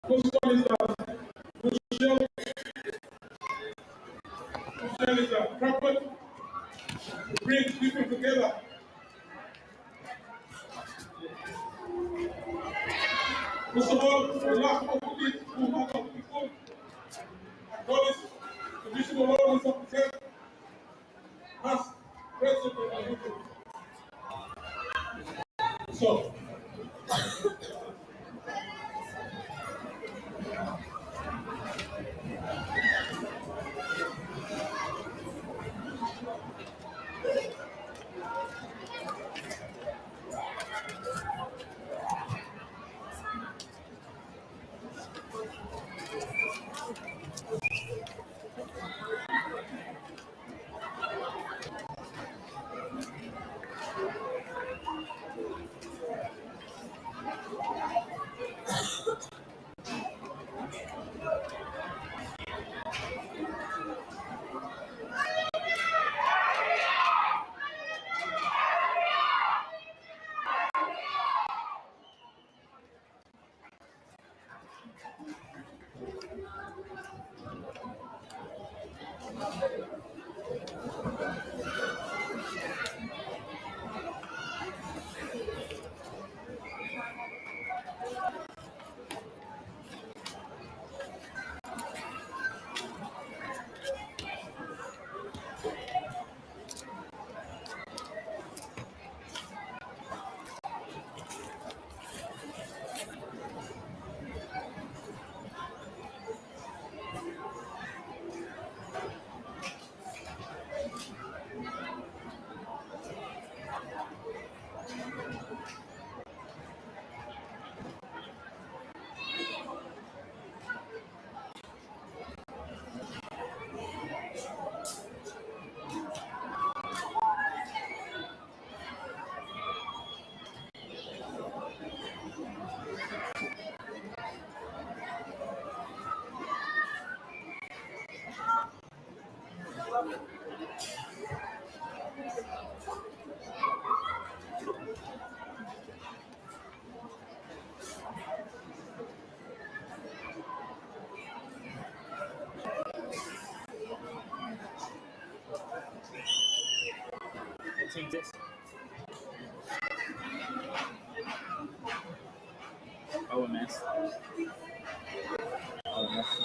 First one is Michelle is a prophet who brings people together. First of all, the last opportunity to have a people. God is the mission of all is of the past, present, and future. So, Change this. O.M.S. O.M.S.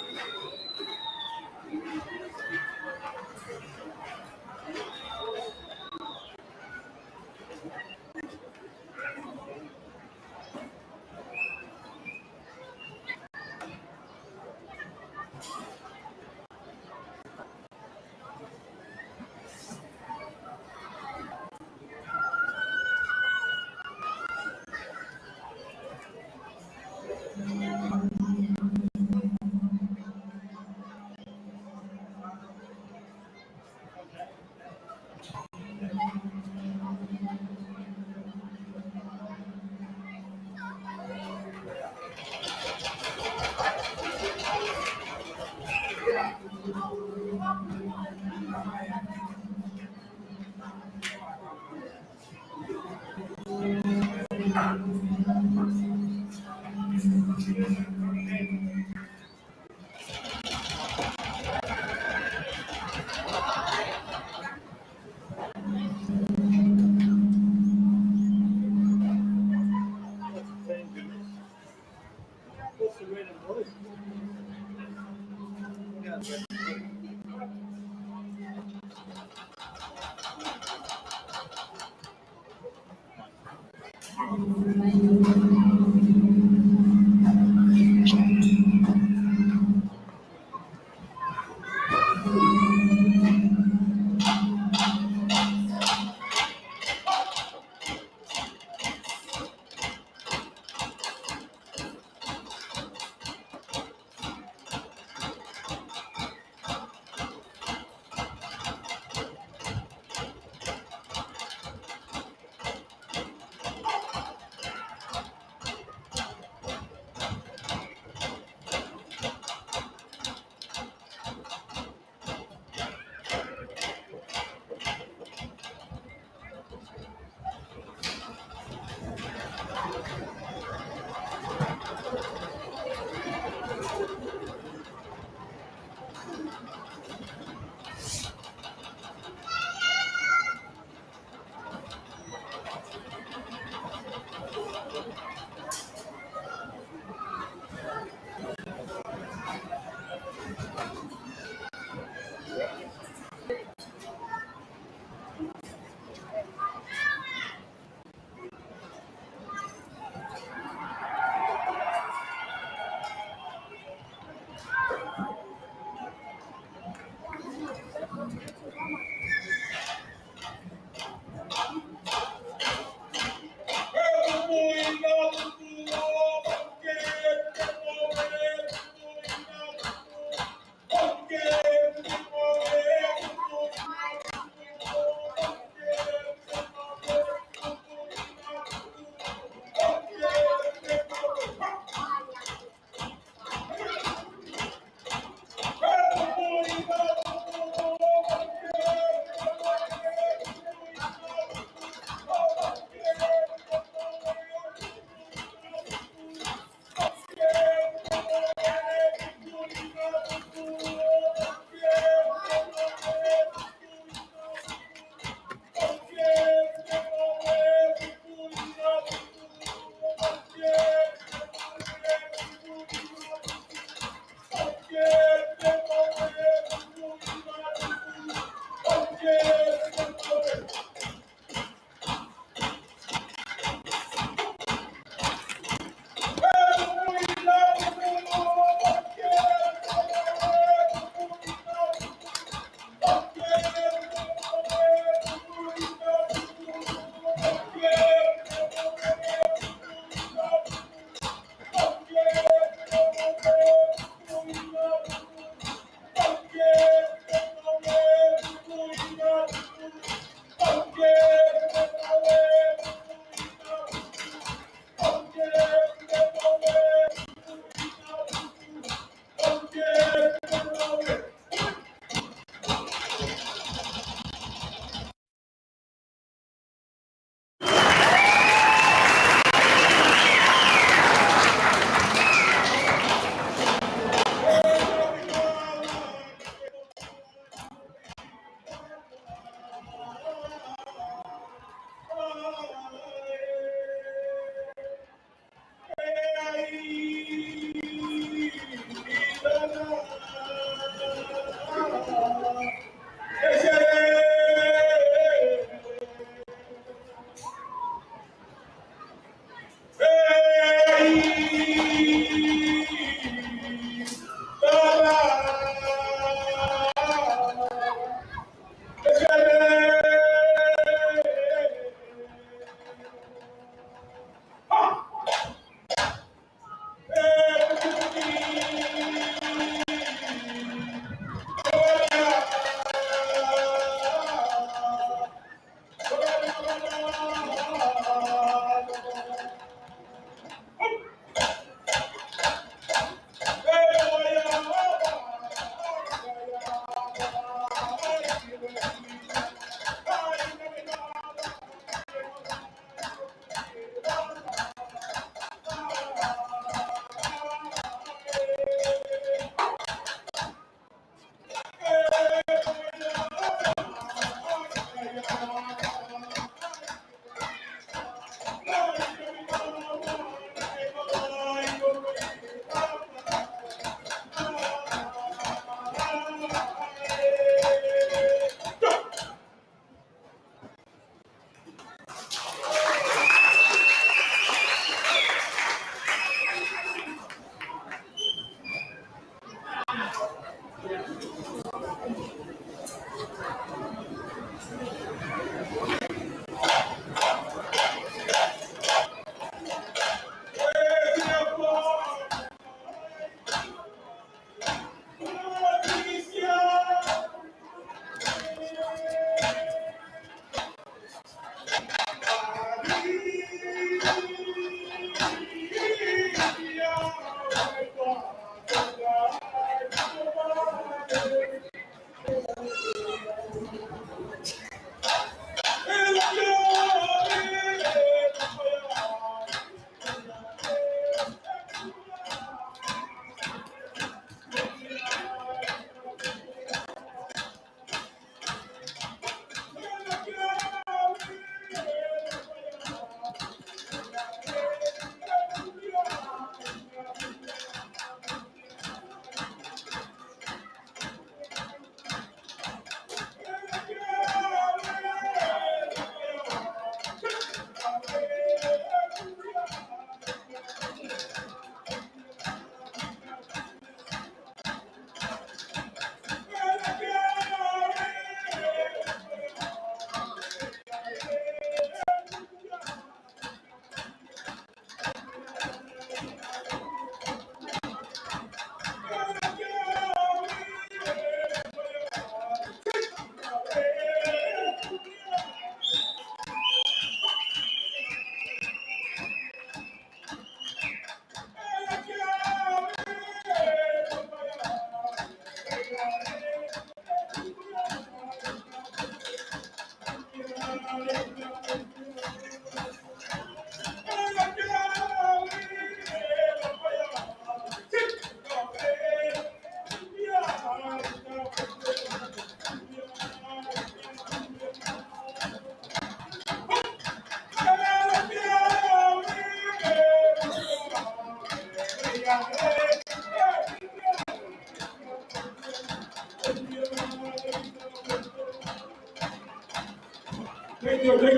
Thank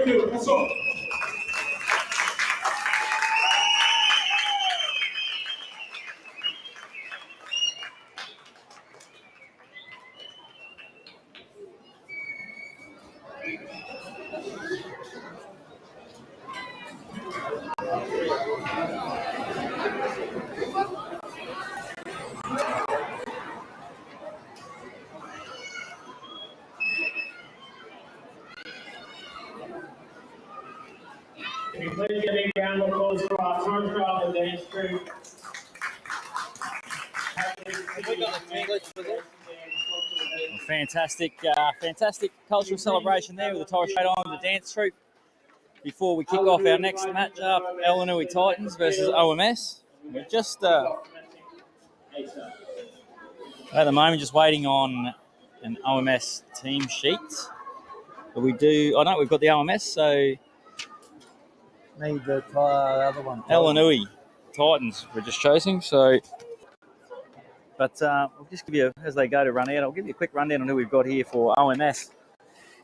you. That's all. Please give a round of applause for our tour trial dance crew. Fantastic cultural celebration there with the Torres Strait Islander dance troupe. Before we kick off our next matchup, ALWYN Titans versus O.M.S. We're just at the moment just waiting on an O.M.S team sheet. But we do. Oh no, we've got the O.M.S. So need the other one. ALWYN Titans we're just chasing. So, but we'll just give you as they go to run out. I'll give you a quick rundown on who we've got here for O.M.S.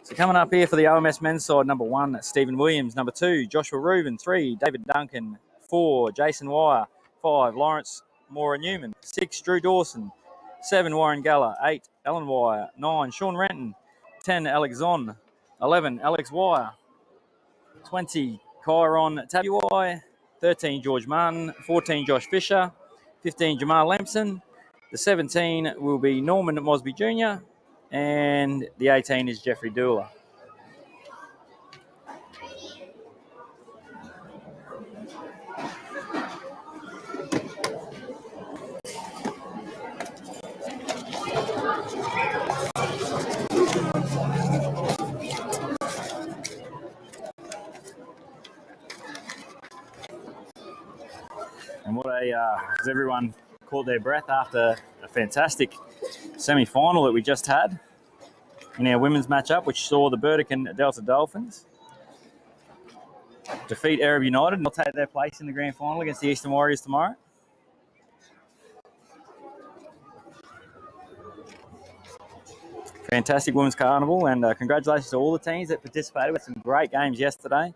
So coming up here for the O.M.S men's side, number 1, Stephen Williams. Number 2, Joshua Rubin. 3, David Duncan. 4, Jason Wire. 5, Lawrence Mora Newman. 6, Drew Dawson. 7, Warren Geller. 8, Alan Wire. 9, Sean Renton. 10, Alex Zon. 11, Alex Wire. 20, Kyron Tabuai. 13, George Martin. 14, Josh Fisher. 15, Jamal Lemson. The 17 will be Norman Mosby Jr. And the 18 is Jeffrey Dooler. And what has everyone caught their breath after a fantastic semi-final that we just had in our women's matchup, which saw the Burdekin Delta Dolphins defeat Arab United and they'll take their place in the grand final against the Eastern Warriors tomorrow. Fantastic women's carnival, and congratulations to all the teams that participated. We had some great games yesterday.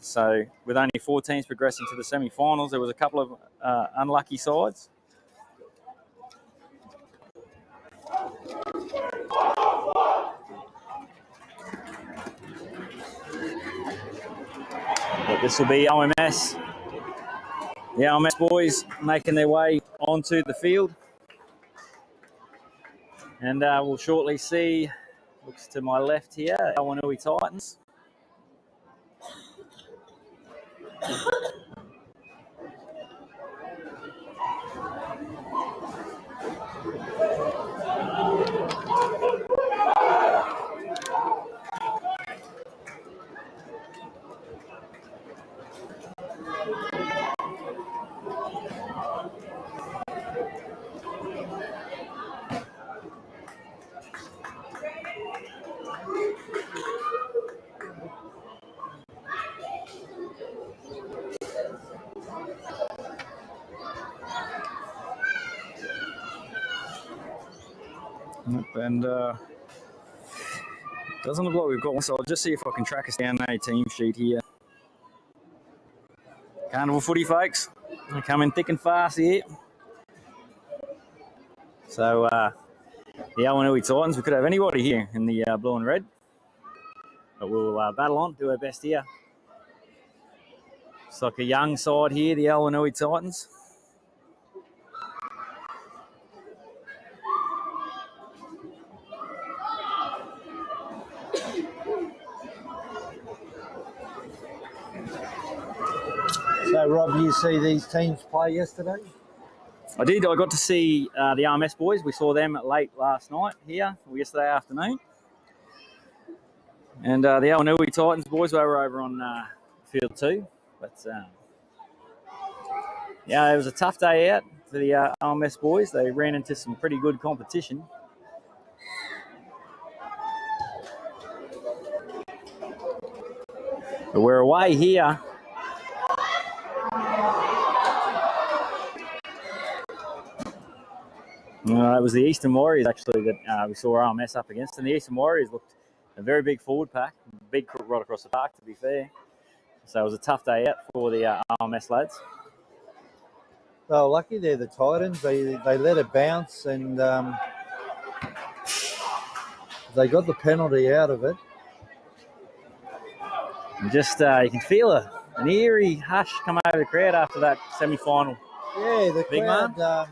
So with only 4 teams progressing to the semi-finals, there was a couple of unlucky sides. But this will be OMS. The O.M.S boys making their way onto the field. And we'll shortly see, looks to my left here, ALWYN Titans. And doesn't look like we've got one, so I'll just see if I can track us down a team sheet here. Carnival footy, folks. They come in thick and fast here. So the ALWYN Titans, we could have anybody here in the blue and red. But we'll battle on, do our best here. It's like a young side here, the ALWYN Titans. So, Rob, you see these teams play yesterday? I did. I got to see the O.M.S boys. We saw them late last night here, or yesterday afternoon. And the ALWYN Titans boys were over on field 2. But yeah, it was a tough day out for the O.M.S boys. They ran into some pretty good competition. But we're away here. It was the Eastern Warriors, actually, that we saw O.M.S up against. And the Eastern Warriors looked a very big forward pack. Big right across the park, to be fair. So it was a tough day out for the O.M.S lads. Well, lucky they're the Titans. They let it bounce and they got the penalty out of it. And just you can feel an eerie hush come over the crowd after that semi-final. Yeah, the big crowd.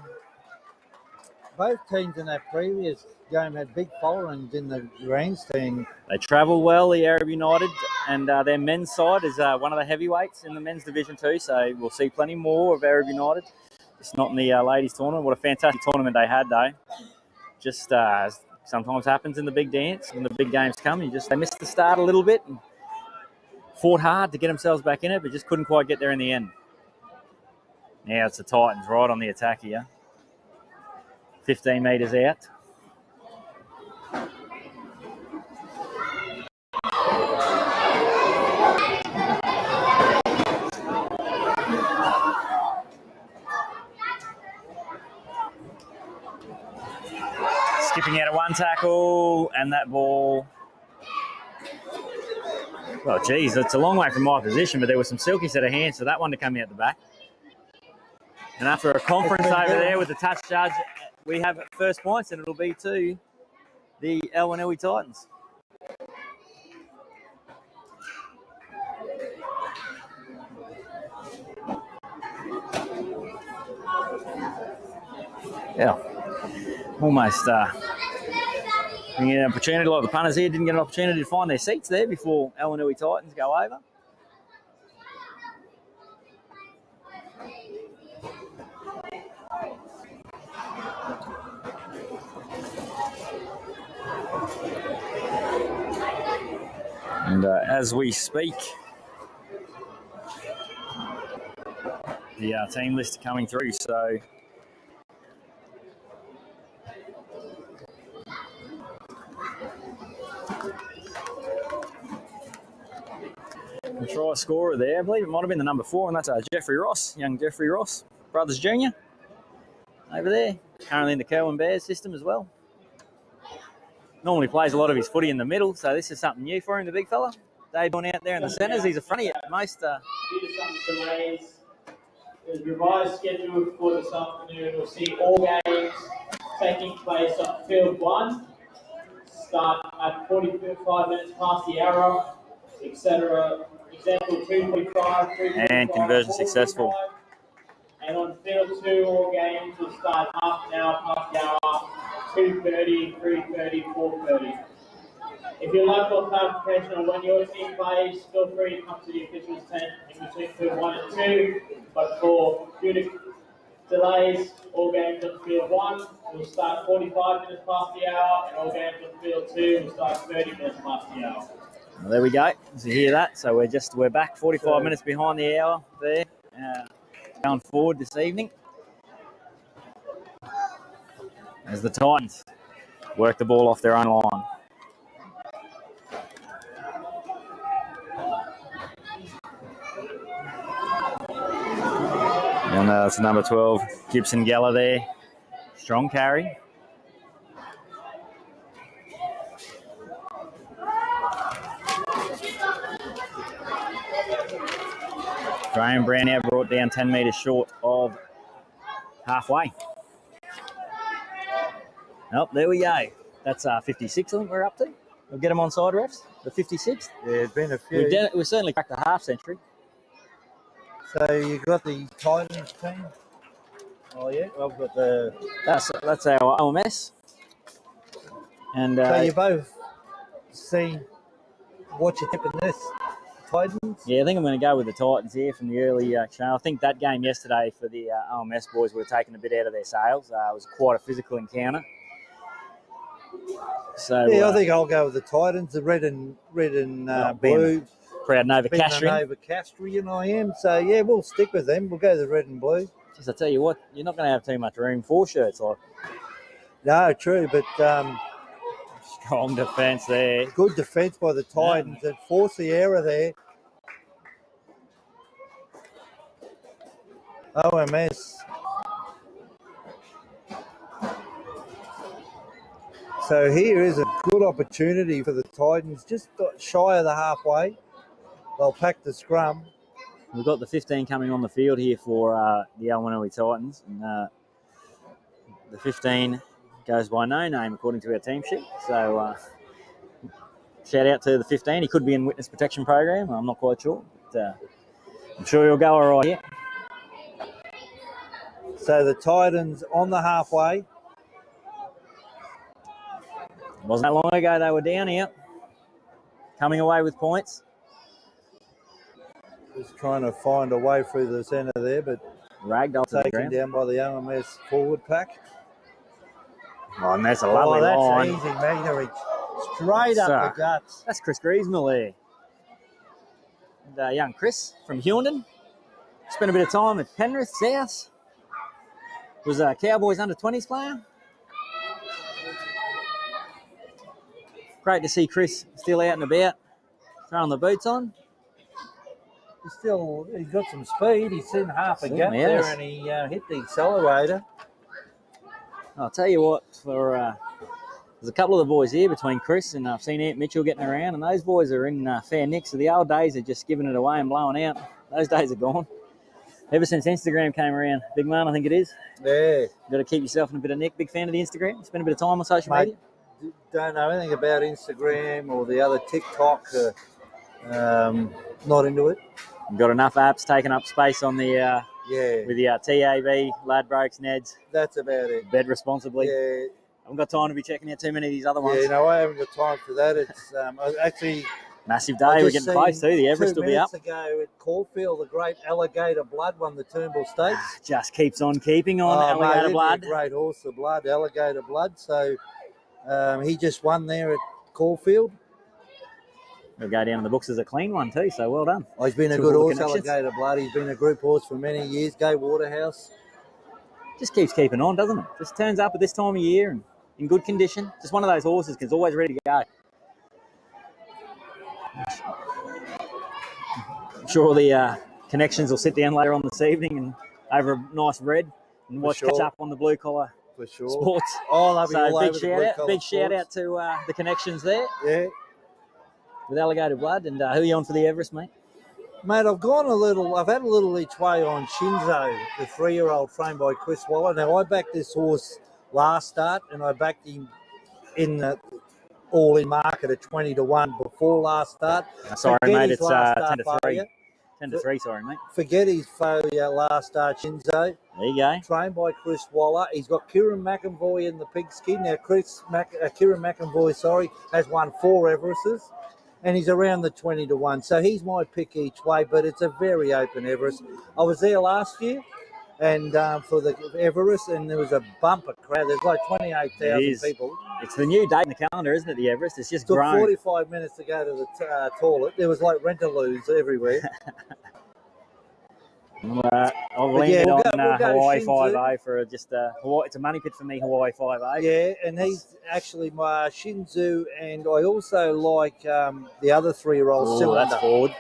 Both teams in that previous game had big followings in the grandstand. They travel well, the Arab United, and their men's side is one of the heavyweights in the men's division too. So we'll see plenty more of Arab United. It's not in the ladies' tournament. What a fantastic tournament they had, though. Just sometimes happens in the big dance when the big games come. They missed the start a little bit and fought hard to get themselves back in it, but just couldn't quite get there in the end. Now it's the Titans right on the attack here. 15 metres out. Skipping out of one tackle, and that ball. Well, geez, it's a long way from my position, but there was some silky set of hands for that one to come out the back. And after a conference over there with the touch judge, we have first points, and it'll be to the ALWYN Titans. Yeah, almost an opportunity. Like the punters here didn't get an opportunity to find their seats there before ALWYN Titans go over. And as we speak, the team list coming through. So the try scorer there, I believe it might have been the number 4, and that's Jeffrey Ross, young Jeffrey Ross, Brothers Junior, over there. Currently in the Kerwin Bears system as well. Normally plays a lot of his footy in the middle, so this is something new for him, the big fella. Debuting out there in the centres, he's a fronty at most. Delays. There's revised schedule for this afternoon. We'll see all games taking place on field 1. Start at 45 minutes past the hour, etc. Example 245, 345, And conversion successful. And on field 2, all games will start half an hour past the hour, 2:30, 3:30, 4:30. If you'd like more clarification on when your team plays, feel free to come to the officials tent in between field 1 and 2. But due to delays, all games on field 1 will start 45 minutes past the hour, and all games on field 2 will start 30 minutes past the hour. Well, there we go. So you hear that? So we're back 45 minutes behind the hour there, going forward this evening. As the Titans work the ball off their own line. And that's number 12, Gibson Geller there. Strong carry. Graham Brown now brought down 10 metres short of halfway. Oh, there we go. That's 56, I think we're up to. We'll get them on side refs. The 56. Yeah, it's been a few. We've certainly cracked the half century. So you got the Titans team. Oh yeah, I've got the. That's our O.M.S. And So you both seen what you tipping this Titans? yeah, I think I'm going to go with the Titans here from the early action. I think that game yesterday for the O.M.S. boys would have taken a bit out of their sails. It was quite a physical encounter. So Yeah, I think I'll go with the Titans. The red and blue. proud Nova Being a Castrian. Nova Castrian I am. So yeah, we'll stick with them. We'll go the red and blue. Just I tell you what, you're not going to have too much room for shirts. Like No, true, but strong defence there. good defence by the Titans that forced the error there. OMS. So here is a good opportunity for the Titans. Just got shy of the halfway. They'll pack the scrum. We've got the 15 coming on the field here for the ALWYN Titans. And, the 15 goes by no name according to our team sheet. So shout out to the 15. He could be in witness protection program. I'm not quite sure. But, I'm sure he'll go all right here. So the Titans on the halfway. Wasn't that long ago they were down here. Coming away with points. Just trying to find a way through the centre there, but Ragdoll to the taken ground. down by the OMS forward pack. Oh, and that's a lovely that's line. easy, Magnerich. Straight up the guts. That's Chris Griezmill there. And, young Chris from Hughenden. Spent a bit of time at Penrith South. Was a Cowboys under-20s player. Great to see Chris still out and about, throwing the boots on. He's got some speed. He's in half a gap Certainly there, has. and he hit the accelerator. I'll tell you what, there's a couple of the boys here between Chris and I've seen Ant Mitchell getting around, and those boys are in fair nick. So the old days of just giving it away and blowing out, those days are gone. Ever since Instagram came around, big man, I think it is. Yeah. Got to keep yourself in a bit of nick. Big fan of the Instagram. Spend a bit of time on social Mate, media. don't know anything about Instagram or the other TikTok. Not into it. We've got enough apps taking up space on the Yeah. with the TAB, Ladbrokes, Neds. That's about it. Bed responsibly. Yeah. I haven't got time to be checking out too many of these other ones. Yeah, no, I haven't got time for that. It's actually. Massive I day. We're just getting close seen to the Everest 2 will be up. minutes ago at Caulfield, the great Alligator Blood won the Turnbull Stakes. Just keeps on keeping on. Mate, Alligator isn't he Blood. a great horse, the Blood, Alligator Blood. So he just won there at Caulfield. He'll go down in the books as a clean one too. So well done. Oh, he's been a To good all the horse, connections. Alligator Blood. He's been a group horse for many years. Go Waterhouse. Just keeps keeping on, doesn't it? Just turns up at this time of year and in good condition. Just one of those horses that's always ready to go. I'm sure the connections will sit down later on this evening and over a nice red and watch sure. catch up on the blue collar For sure. sports. Oh, they'll be all So over big the shout blue out, collar big shout sports. out to the connections there Yeah. with Alligator Blood. And who are you on for the Everest, mate? Mate, I've had a little each way on Shinzo, the 3-year-old trained by Chris Waller. Now, I backed this horse last start and I backed him in the all-in market at 20 to 1 4 last start. Sorry, Forget mate, his it's last 10 start to 3. failure. 10 to 3, sorry, mate. Forget his failure last start, Shinzo. There you go. Trained by Chris Waller. He's got Kieran McEnvoy in the pigskin. Now, Kieran McEnvoy, has won 4 Everests, and he's around the 20 to 1. So he's my pick each way, but it's a very open Everest. I was there last year and for the Everest, and there was a bumper crowd. There's like 28,000 people. It's the new date in the calendar, isn't it, the Everest? It's just Took grown. 45 minutes to go to the toilet. There was like rentaloos everywhere. I've landed we'll on go Hawaii Shinzo. 5A for just Hawaii. It's a money pit for me, Hawaii 5A. Yeah, and he's actually my Shinzu, and I also like the other 3-year-old Cylinder. That's forward.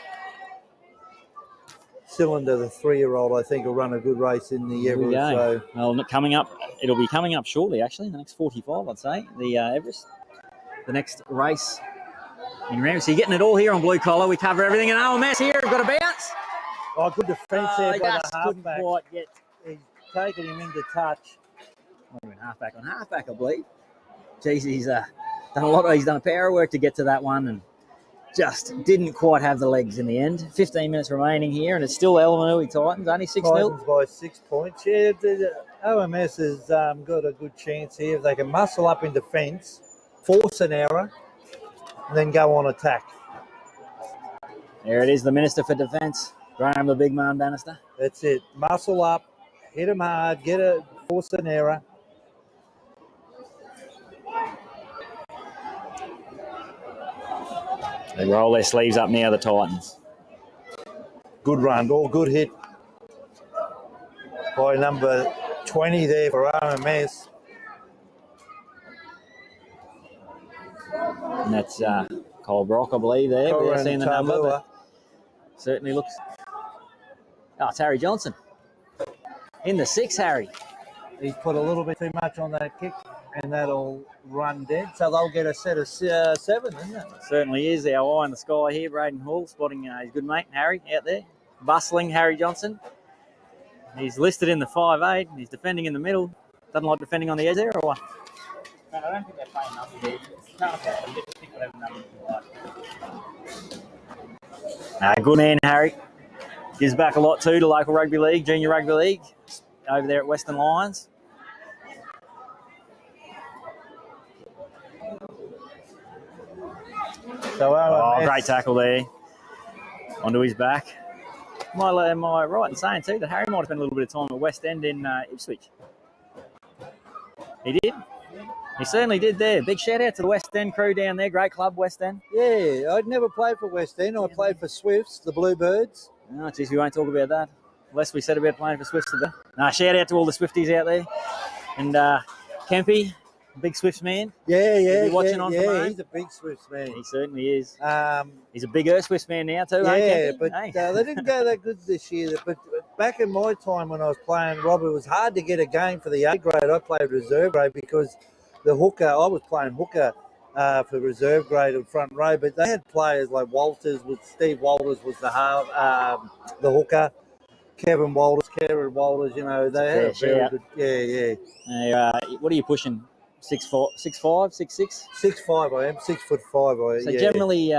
Cylinder, the 3-year-old, I think will run a good race in the Here we Everest. go. So Well, it'll be coming up shortly, actually, in the next 45, I'd say, the Everest. The next race in Ram. So you're getting it all here on Blue Collar. We cover everything in O.M.S. here. We've got a bounce. oh, good defence there by the couldn't halfback. quite get. He's taken him into touch. Might have been halfback on halfback, I believe. Jeez, he's done a lot. He's done a power work to get to that one, and just didn't quite have the legs in the end. 15 minutes remaining here, and it's still ALWYN Titans, only 6-0. Titans by 6 points. Yeah, the OMS has got a good chance here. If they can muscle up in defence, force an error, and then go on attack. There it is, the Minister for Defence, Graham the Big Man Bannister. That's it. Muscle up, hit them hard, force an error. They roll their sleeves up now, the Titans. Good run, all good hit by number 20 there for OMS. And that's Cole Brock, I believe, there. We're seeing the number, but certainly looks... Oh, it's Harry Johnson. In the 6, Harry. He's put a little bit too much on that kick, and that'll run dead. So they'll get a set of 7, isn't it? Certainly is. Our eye in the sky here, Braden Hall, spotting his good mate, Harry, out there. Bustling Harry Johnson. He's listed in the 5'8". He's defending in the middle. Doesn't like defending on the edge there, or what? I don't think they're playing numbers. It's kind of pick whatever numbers you like. Good man, Harry. Gives back a lot too to local rugby league, junior rugby league, over there at Western Lions. So great tackle there. Onto his back. Am I right in saying too that Harry might have spent a little bit of time at West End in Ipswich? He did? He certainly did there. Big shout out to the West End crew down there. Great club, West End. Yeah, I'd never played for West End. I played for Swifts, the Bluebirds. Oh, geez, we won't talk about that. Less we said about playing for Swifts today. Shout out to all the Swifties out there. And Kempy, big Swifts man. Yeah, watching on from home. he's a big Swifts man. He certainly is. He's a bigger Swifts man now too, Yeah, Kempy? but Hey. they didn't go that good this year. But back in my time when I was playing, Rob, it was hard to get a game for the A grade. I played reserve grade because the hooker, I was playing hooker for reserve grade and front row, but they had players like Walters, Steve Walters was the hooker, Kevin Walters, you know, they had a very good, What are you pushing? 6'5", 6'6"? 6'5" I am, 6'5". So generally,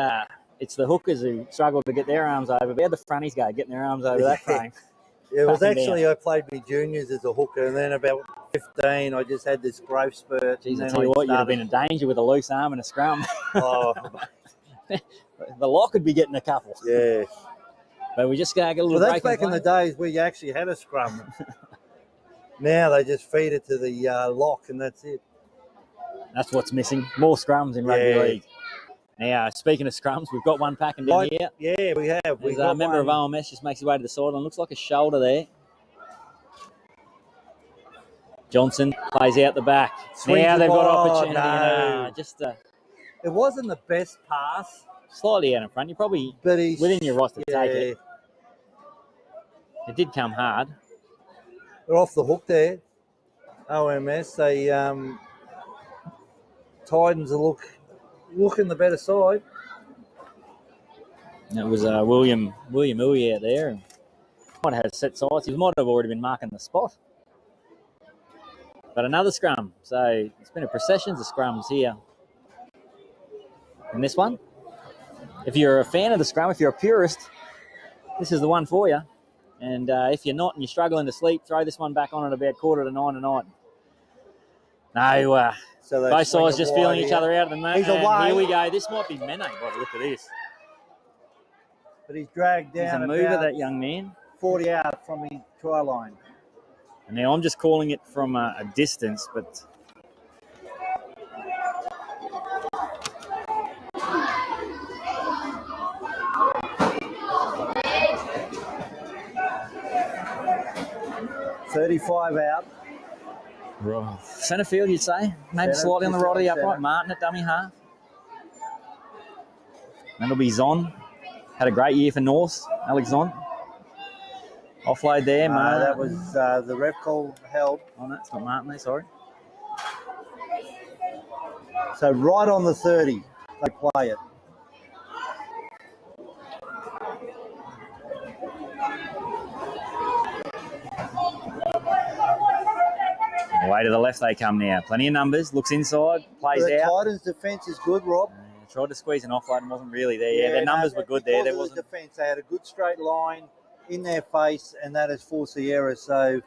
it's the hookers who struggle to get their arms over, but how the fronties go, getting their arms over that frame. Yeah, it was Cracking actually, down. I played me juniors as a hooker, and then about 15, I just had this growth spurt. Jeez, I and tell then you what, you'd have started- been in danger with a loose arm and a scrum. Oh, The lock would be getting a couple. yeah. But we just got a little Well, that's break back in the days where you actually had a scrum. Now they just feed it to the lock, and that's it. That's what's missing. More scrums in rugby Yeah. league. Now, speaking of scrums, we've got one packing down here. Yeah, we have. There's a member of OMS just makes his way to the sideline. Looks like a shoulder there. Johnson plays out the back. Swings Now it they've got wide. opportunity. No. And, just It wasn't the best pass, slightly out in front. You're probably but he's within your right to take yeah, it. It did come hard. they're off the hook there. OMS, they Titans are looking the better side. It was William Uy out there. Might have had set sights. He might have already been marking the spot. But another scrum. So it's been a procession of scrums here. And this one? if you're a fan of the scrum, if you're a purist, this is the one for you. And if you're not and you're struggling to sleep, throw this one back on at about 8:45 tonight. No, So both sides just feeling each other out at the moment. He's away. Here we go. This might be Mene by the look of this. But he's dragged He's down a mover, about that young man. 40 out from his try line. And now I'm just calling it from a distance, but... $35 out. Right. Centre field, you'd say? Maybe Centre, slightly on the right of the upright. centre. Martin at dummy half. That'll be Zon. Had a great year for North. Alex Zon. Offload there, Martin. That was the ref call held. Oh, no, it's not Martin there, sorry. So right on the 30, they play it. Way to the left they come now. Plenty of numbers. Looks inside. Plays The out. Titans' defence is good, Rob. Tried to squeeze an offload and wasn't really there. Yeah, their numbers were good there. There Because of wasn't the defence, they had a good straight line in their face, and that has forced the error. So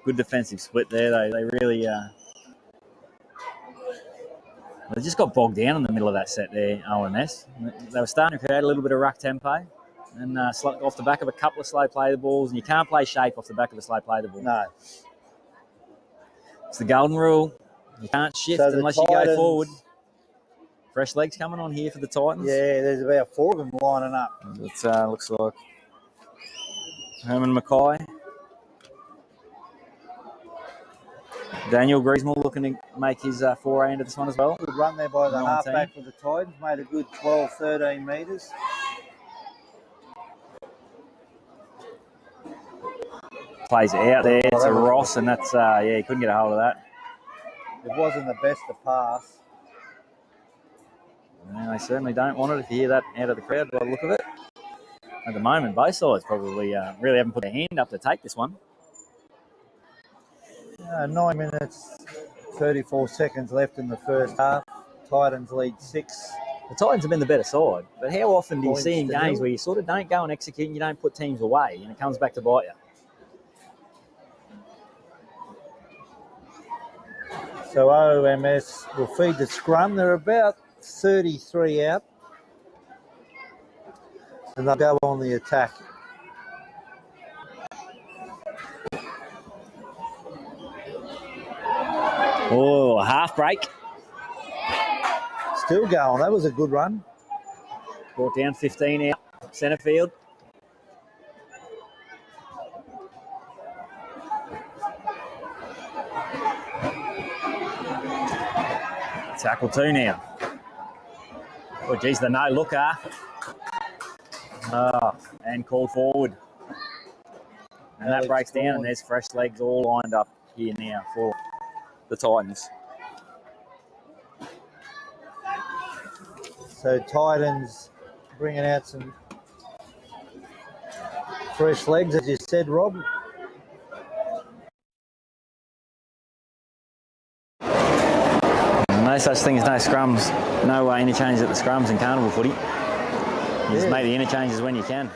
good defensive split there. They really... They just got bogged down in the middle of that set there, O.M.S. They were starting to create a little bit of ruck tempo and off the back of a couple of slow play the balls, and you can't play shape off the back of a slow play the ball. no. It's the golden rule. You can't shift So the unless you go Titans- forward. Fresh legs coming on here for the Titans. Yeah, there's about 4 of them lining up. It looks like Herman Mackay. Daniel Griezmann looking to make his foray into this one as well. Good run there by the 19. halfback for the Titans. Made a good 12, 13 metres. Plays it out there to Ross, and that's, he couldn't get a hold of that. It wasn't the best to pass. And they certainly don't want it if you hear that out of the crowd by the look of it. At the moment, both sides probably really haven't put their hand up to take this one. 9 minutes, 34 seconds left in the first half. Titans lead 6. The Titans have been the better side, but how often do you see in Points to games nil. where you sort of don't go and execute and you don't put teams away and it comes back to bite you? So O.M.S. will feed the scrum. They're about 33 out. And they'll go on the attack. Oh, half break. Still going. That was a good run. Brought down 15 out. Centre field. Tackle 2 now. Oh, geez, the no-looker. And called forward. And that breaks down, and there's fresh legs all lined up here now for the Titans. So Titans bringing out some fresh legs, as you said, Rob. No such thing as no scrums, no interchanges at the scrums in carnival footy. You just make the interchanges when you can.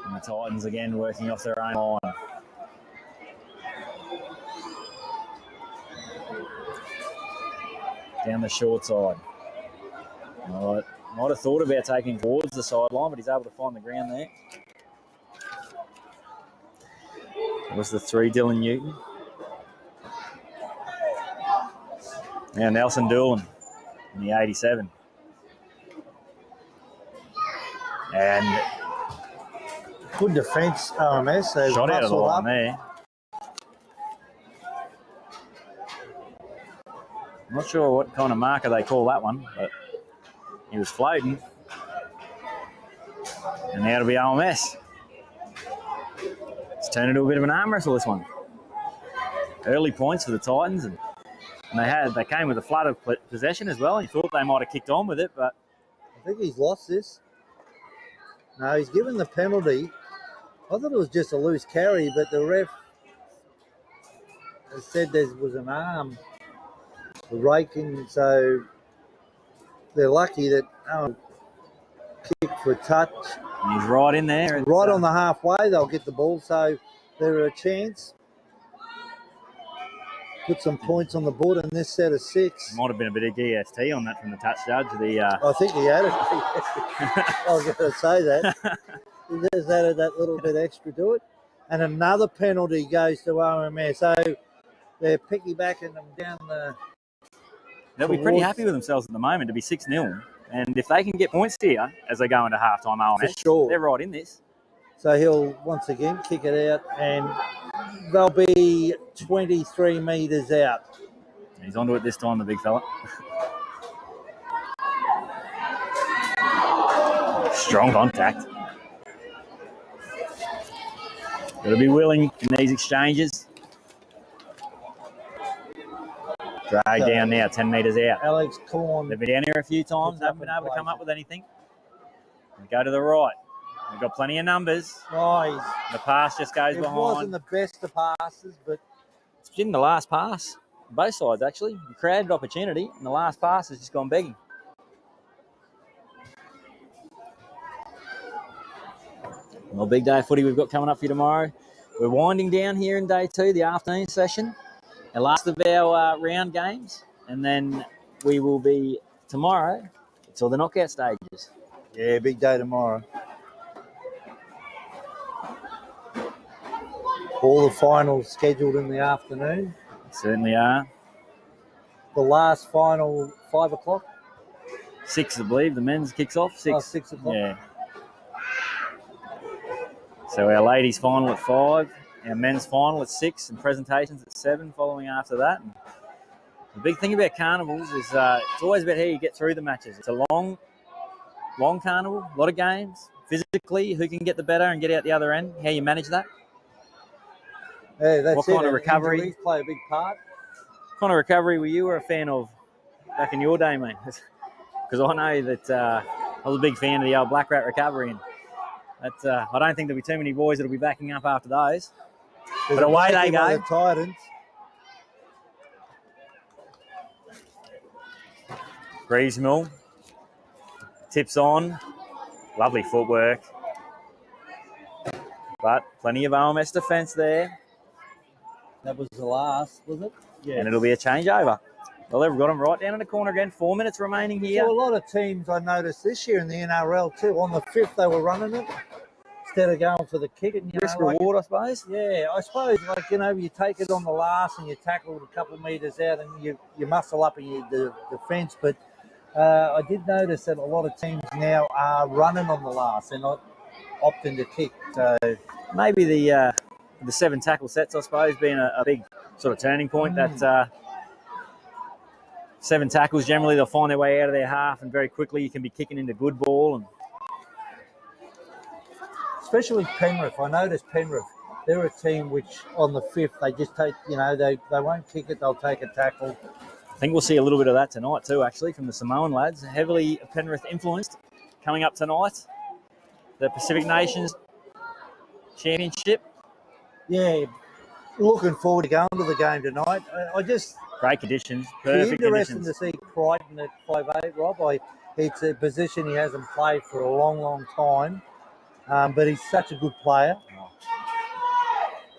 And the Titans again working off their own line. Down the short side. All right. Might have thought about taking towards the sideline, but he's able to find the ground there. That was the 3, Dylan Newton. Now Nelson Doolan in the 87. And Good defence, O.M.S. They've shot out of the muscled line up. there. I'm not sure what kind of marker they call that one, but he was floating. And now it'll be O.M.S. It's turned into a bit of an arm wrestle, this one. Early points for the Titans, and And they came with a flood of possession as well. And you thought they might have kicked on with it, but I think he's lost this. No, he's given the penalty. I thought it was just a loose carry, but the ref said there was an arm raking, so they're lucky that kicked for a touch. he's right in there. Right on the halfway, they'll get the ball, so they're a chance. Put some points on the board in this set of 6. Might have been a bit of GST on that from the touch judge. I think he added. I was going to say that. He just added that little bit extra to it. And another penalty goes to OMS. So they're piggybacking them down the... They'll be pretty happy with themselves at the moment to be 6-0. And if they can get points here as they go into halftime, OMS, they're right in this. So he'll once again kick it out, and they'll be 23 metres out. He's onto it this time, the big fella. Strong contact. Got to be willing in these exchanges. Drag down now, 10 metres out. Alex Corn. They've been down here a few times, haven't been able to come up with anything. We go to the right. We've got plenty of numbers. Nice. The pass just goes behind. It wasn't the best of passes, but... It's been the last pass. Both sides, actually. A crowded opportunity, and the last pass has just gone begging. Well, big day of footy we've got coming up for you tomorrow. We're winding down here in day 2, the afternoon session. The last of our round games. And then we will be tomorrow until the knockout stages. Yeah, big day tomorrow. All the finals scheduled in the afternoon. Certainly are. The last final, 5 o'clock? 6, I believe. The men's kicks off. 6. Oh, 6 o'clock. Yeah. So our ladies' final at 5, our men's final at 6, and presentations at 7 following after that. And the big thing about carnivals is it's always about how you get through the matches. It's a long carnival, a lot of games. Physically, who can get the better and get out the other end, how you manage that. Yeah, that's what kind of recovery? Injuries play a big part. What kind of recovery were you a fan of back in your day, mate? Because I know that I was a big fan of the old Black Rat recovery. And that, I don't think there'll be too many boys that'll be backing up after those. But away they go. The Titans. Griezmann tips on. Lovely footwork. But plenty of OMS defence there. That was the last, was it? Yeah. And it'll be a changeover. Well, they've got them right down in the corner again. 4 minutes remaining here. So a lot of teams I noticed this year in the NRL too. On the 5th they were running it instead of going for the kick. And, risk reward, I suppose. Yeah, I suppose you take it on the last and you tackle it a couple of metres out and you muscle up in your defence. But I did notice that a lot of teams now are running on the last. They're not opting to kick. So maybe the 7 tackle sets, I suppose, being a big sort of turning point. That 7 tackles, generally they'll find their way out of their half, and very quickly you can be kicking into good ball. And especially Penrith. I noticed Penrith, they're a team which on the 5th they just take, they won't kick it, they'll take a tackle. I think we'll see a little bit of that tonight too, actually, from the Samoan lads. Heavily Penrith influenced coming up tonight. The Pacific Nations Championship. Yeah, looking forward to going to the game tonight. Great conditions, perfect interesting conditions. to see Crichton at 5'8", Rob. It's a position he hasn't played for a long, long time, but he's such a good player.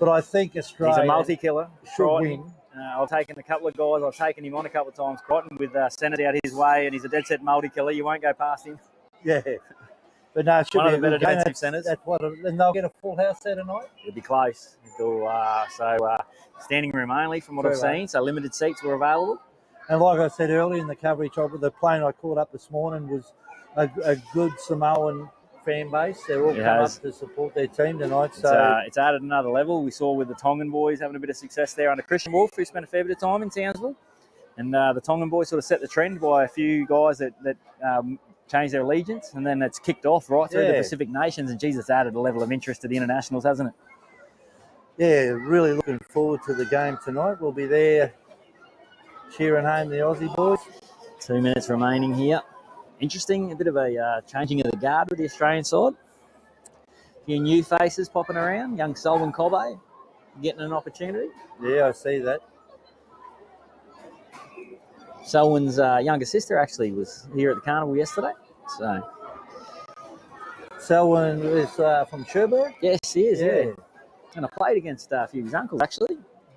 But I think Australia... He's a multi-killer. Should win. I've taken a couple of guys. I've taken him on a couple of times. Crichton with Senate out his way, and he's a dead-set multi-killer. You won't go past him. Yeah. But no, it should one be of the better defensive centres. centres. And they'll get a full house there tonight? It'll be close. Standing room only from what I've seen, so limited seats were available. And like I said earlier in the coverage, the plane I caught up this morning was a good Samoan fan base. They're all come up to support their team tonight. It's added another level. We saw with the Tongan boys having a bit of success there under Christian Wolf, who spent a fair bit of time in Townsville. And the Tongan boys sort of set the trend by a few guys that changed their allegiance, and then it's kicked off right through the Pacific Nations, and Jesus added a level of interest to the internationals, hasn't it? Yeah, really looking forward to the game tonight. We'll be there cheering home the Aussie boys. 2 minutes remaining here. Interesting, a bit of a changing of the guard with the Australian side. A few new faces popping around. Young Selwyn Cobbe getting an opportunity. Yeah, I see that. Selwyn's younger sister actually was here at the carnival yesterday. So Selwyn is from Cherbourg? yes, he is, yeah. And I played against a few of his uncles actually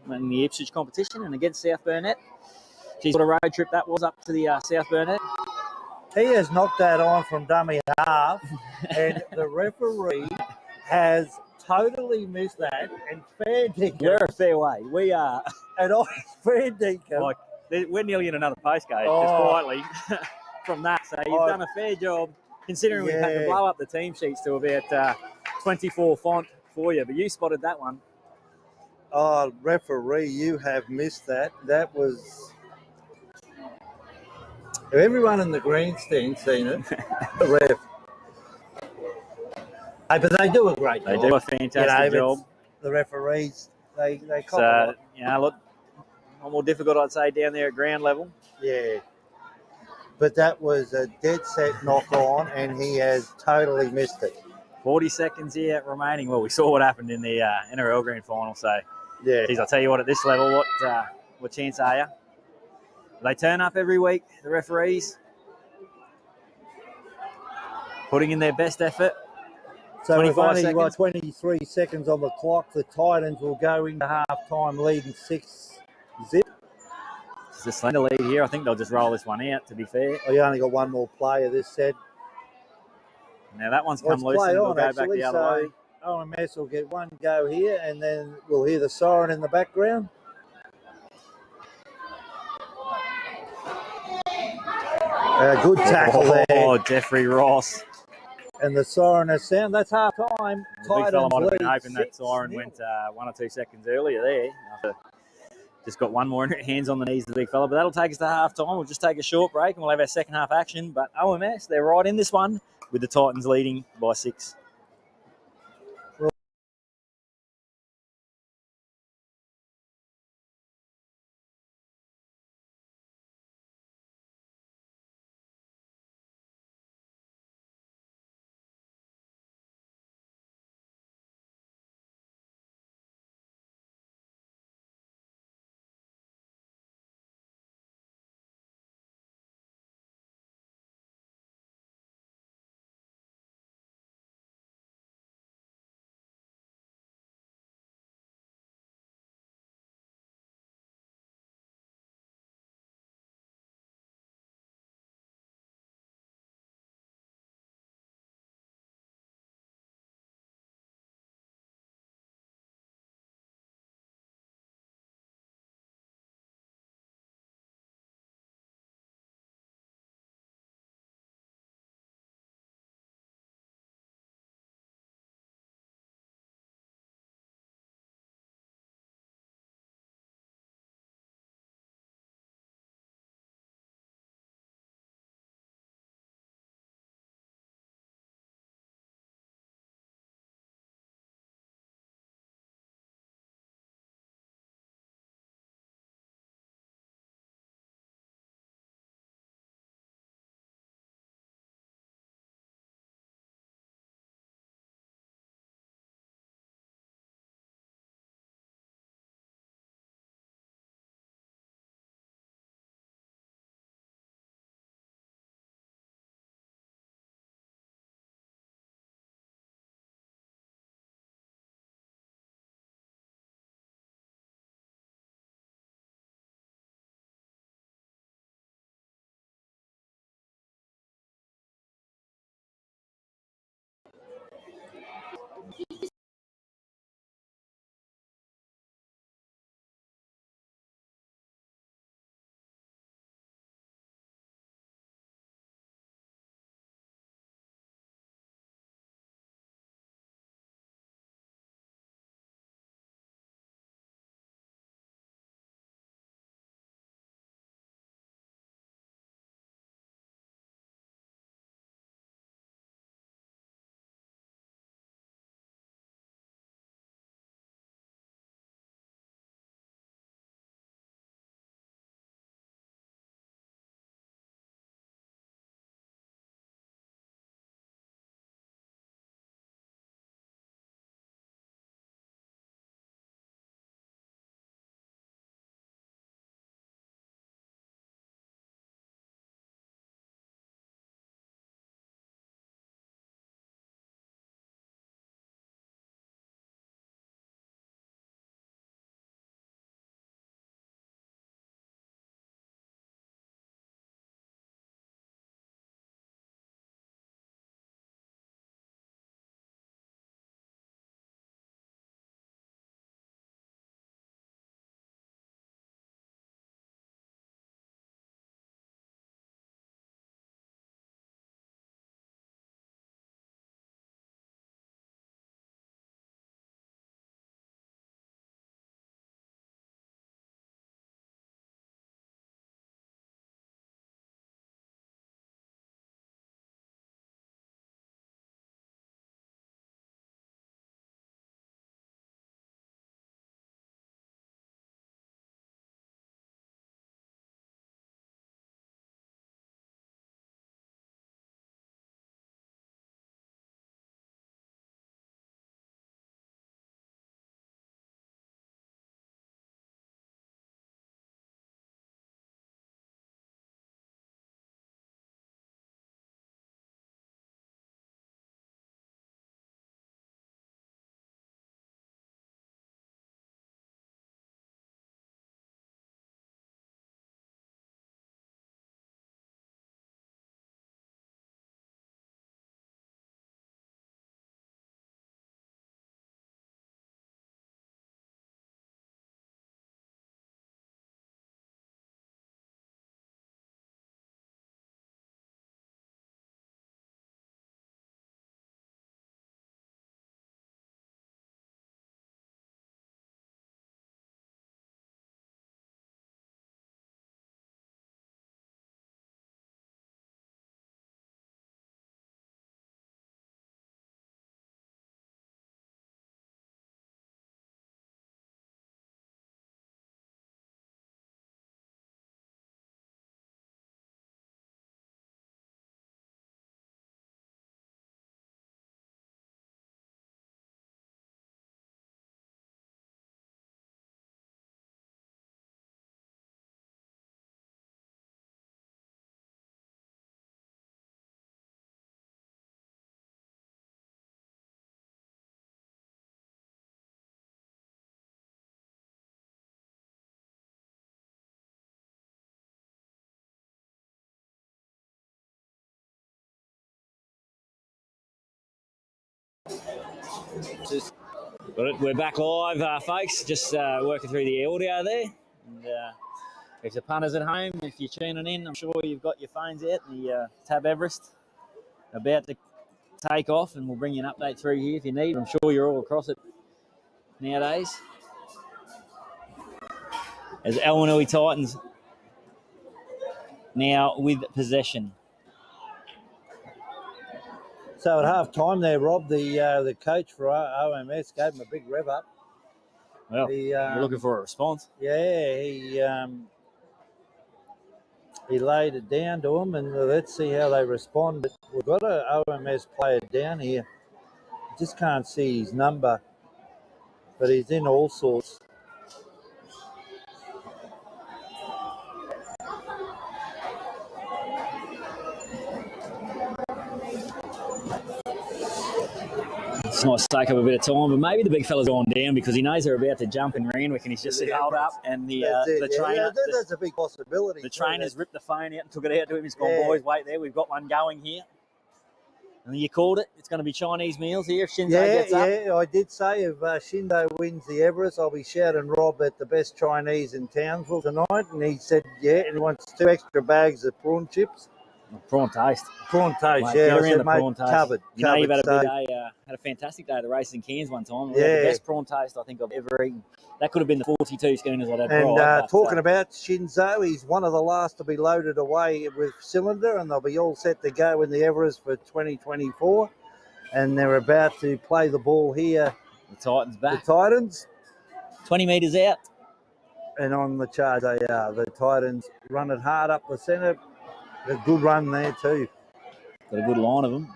in the Ipswich competition and against South Burnett. Geez, what a road trip that was up to the South Burnett. He has knocked that on from dummy half, and the referee has totally missed that. And fair dinkum. We're a fair way. We are. And I fair dinkum. Like, we're nearly in another postcode, just quietly from that. So you've done a fair job, considering we've had to blow up the team sheets to about 24 font for you. But you spotted that one. Oh, referee, you have missed that. That was... Everyone in the grandstand seen it. The ref. Hey, but they do a great job. They do a fantastic job. The referees, they cop a lot. Look, a lot more difficult, I'd say, down there at ground level. Yeah. But that was a dead set knock on, and he has totally missed it. 40 seconds here remaining. Well, we saw what happened in the NRL Grand Final, so yeah. Geez, I'll tell you what, at this level, what chance are you? They turn up every week, the referees, putting in their best effort. So with only 23 seconds on the clock, the Titans will go into half-time leading 6-0. It's a slender lead here. I think they'll just roll this one out, to be fair. Oh, you only got one more player, this said. Now that one's come loose and it'll go back the other way. O.M.S will get one go here, and then we'll hear the siren in the background. Good tackle there. Oh, Jeffrey Ross. And the siren has sound. That's half time. The big fella might have been hoping that siren went 1 or 2 seconds earlier there. Just got one more hands on the knees of the big fella. But that'll take us to half time. We'll just take a short break and we'll have our second half action. But O.M.S, they're right in this one with the Titans leading by 6. We're back live, folks. Just working through the audio there. And, if the punters at home, if you're tuning in, I'm sure you've got your phones out. The Tab Everest about to take off, and we'll bring you an update through here if you need. I'm sure you're all across it nowadays. As ALWYN Titans now with possession. So at half time there, Rob, the coach for OMS gave him a big rev up. Well, we're looking for a response. Yeah, he laid it down to him, and let's see how they respond. But we've got an OMS player down here. Just can't see his number, but he's in all sorts. It's nice to take up a bit of time, but maybe the big fella's gone down because he knows they're about to jump in Randwick, and he's just said, hold up, and the trainer... That's a big possibility. The trainer's ripped the phone out and took it out to him. He's gone, boys, wait there, we've got one going here. And you called it. It's going to be Chinese meals here if Shinzo gets up. Yeah, I did say if Shinzo wins the Everest, I'll be shouting Rob at the best Chinese in Townsville tonight. And he said, and he wants 2 extra bags of prawn chips. Prawn toast. Prawn toast, mate, yeah. I said, mate, prawn toast. Covered. You know, you've had a big day, had a fantastic day at the races in Cairns one time. We had the best prawn toast I think I've ever eaten. That could have been the 42 schooners I'd had prior. And talking about Shinzo, he's one of the last to be loaded away with cylinder, and they'll be all set to go in the Everest for 2024. And they're about to play the ball here. The Titans back. The Titans. 20 metres out. And on the charge they are. The Titans run it hard up the centre. A good run there too. Got a good line of them.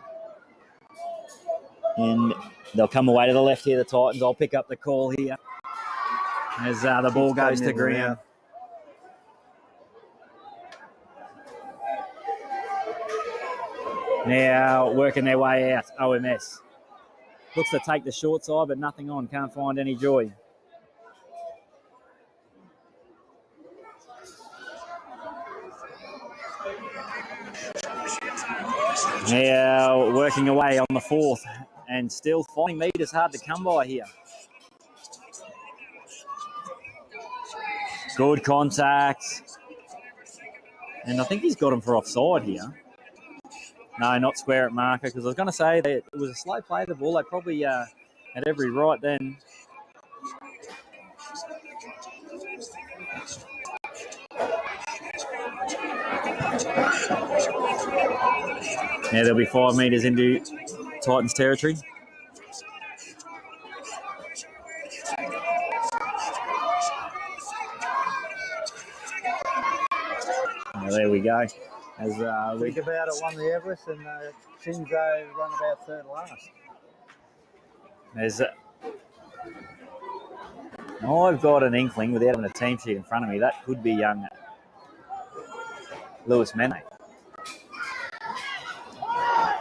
And they'll come away to the left here, the Titans. I'll pick up the call here as the ball goes to ground. Now working their way out, OMS. Looks to take the short side, but nothing on. Can't find any joy. Now working away on the 4th, and still 40 metres hard to come by here. Good contact. And I think he's got him for offside here. No, not square at marker, because I was going to say that it was a slow play of the ball. They probably had every right then. Yeah, they'll be 5 metres into Titans territory. Well, there we go. As Think about it, won the Everest, and Shinzo run about 3rd last. There's I've got an inkling, without having a team sheet in front of me, that could be young Lewis Mene.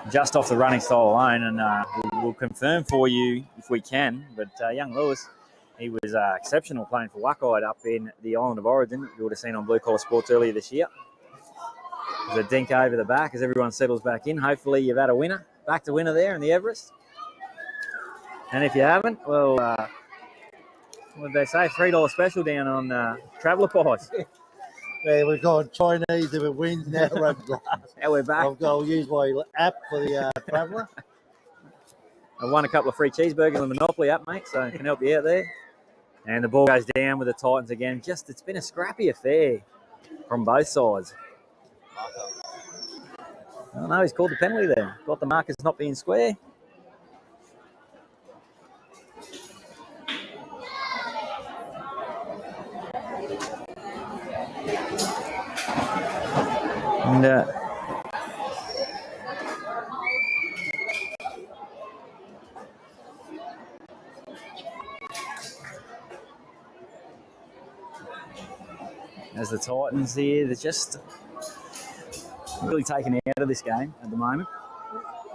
Just off the running style alone, and we'll confirm for you if we can. But young Lewis, he was exceptional playing for Wuckeye up in the Island of Origin. You would have seen on Blue Collar Sports earlier this year. There's a dink over the back as everyone settles back in. Hopefully you've had a winner, back to winner there in the Everest. And if you haven't, well, what did they say? $3 special down on Traveller Pies. Yeah, we've got Chinese if it wins now. Now we're back. I'll use my app for the Traveller. I won a couple of free cheeseburgers on the Monopoly app, mate, so I can help you out there. And the ball goes down with the Titans again. It's been a scrappy affair from both sides. Oh no, he's called the penalty there. Got the markers not being square. And as the Titans here, they're just really taken out of this game at the moment.